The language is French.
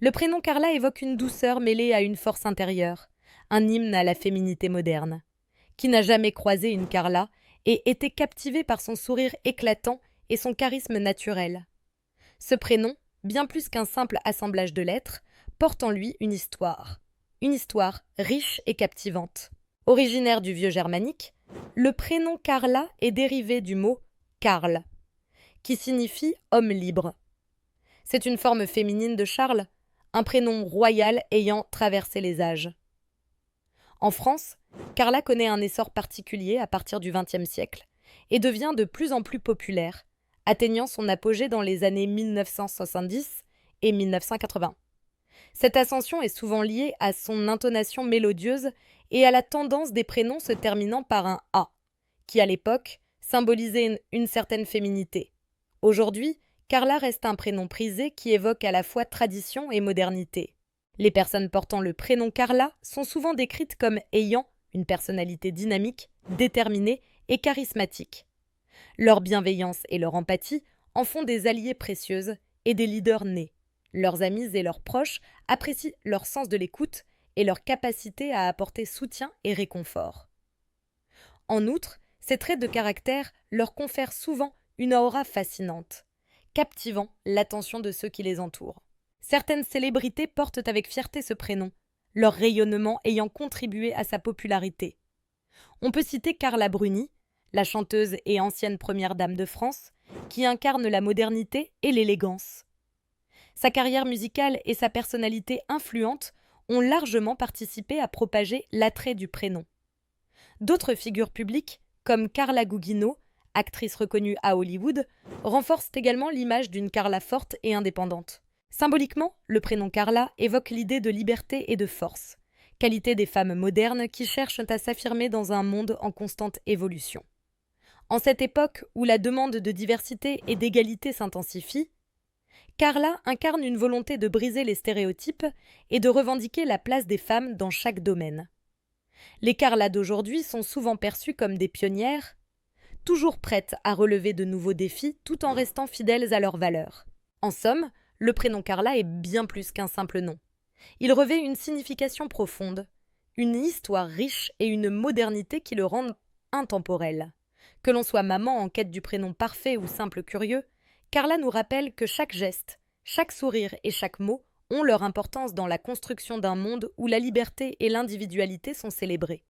Le prénom Carla évoque une douceur mêlée à une force intérieure, un hymne à la féminité moderne. Qui n'a jamais croisé une Carla et été captivé par son sourire éclatant et son charisme naturel? Ce prénom, bien plus qu'un simple assemblage de lettres, porte en lui une histoire riche et captivante. Originaire du vieux germanique, le prénom Carla est dérivé du mot Karl, qui signifie homme libre. C'est une forme féminine de Charles, un prénom royal ayant traversé les âges. En France, Carla connaît un essor particulier à partir du XXe siècle et devient de plus en plus populaire, atteignant son apogée dans les années 1970 et 1980. Cette ascension est souvent liée à son intonation mélodieuse et à la tendance des prénoms se terminant par un A, qui à l'époque symbolisait une certaine féminité. Aujourd'hui, Carla reste un prénom prisé qui évoque à la fois tradition et modernité. Les personnes portant le prénom Carla sont souvent décrites comme ayant une personnalité dynamique, déterminée et charismatique. Leur bienveillance et leur empathie en font des alliées précieuses et des leaders nés. Leurs amis et leurs proches apprécient leur sens de l'écoute et leur capacité à apporter soutien et réconfort. En outre, ces traits de caractère leur confèrent souvent une aura fascinante, captivant l'attention de ceux qui les entourent. Certaines célébrités portent avec fierté ce prénom, leur rayonnement ayant contribué à sa popularité. On peut citer Carla Bruni, la chanteuse et ancienne première dame de France, qui incarne la modernité et l'élégance. Sa carrière musicale et sa personnalité influente ont largement participé à propager l'attrait du prénom. D'autres figures publiques, comme Carla Gugino, actrice reconnue à Hollywood, renforcent également l'image d'une Carla forte et indépendante. Symboliquement, le prénom Carla évoque l'idée de liberté et de force, qualité des femmes modernes qui cherchent à s'affirmer dans un monde en constante évolution. En cette époque où la demande de diversité et d'égalité s'intensifie, Carla incarne une volonté de briser les stéréotypes et de revendiquer la place des femmes dans chaque domaine. Les Carla d'aujourd'hui sont souvent perçues comme des pionnières, toujours prêtes à relever de nouveaux défis tout en restant fidèles à leurs valeurs. En somme, le prénom Carla est bien plus qu'un simple nom. Il revêt une signification profonde, une histoire riche et une modernité qui le rendent intemporel. Que l'on soit maman en quête du prénom parfait ou simple curieux, Carla nous rappelle que chaque geste, chaque sourire et chaque mot ont leur importance dans la construction d'un monde où la liberté et l'individualité sont célébrées.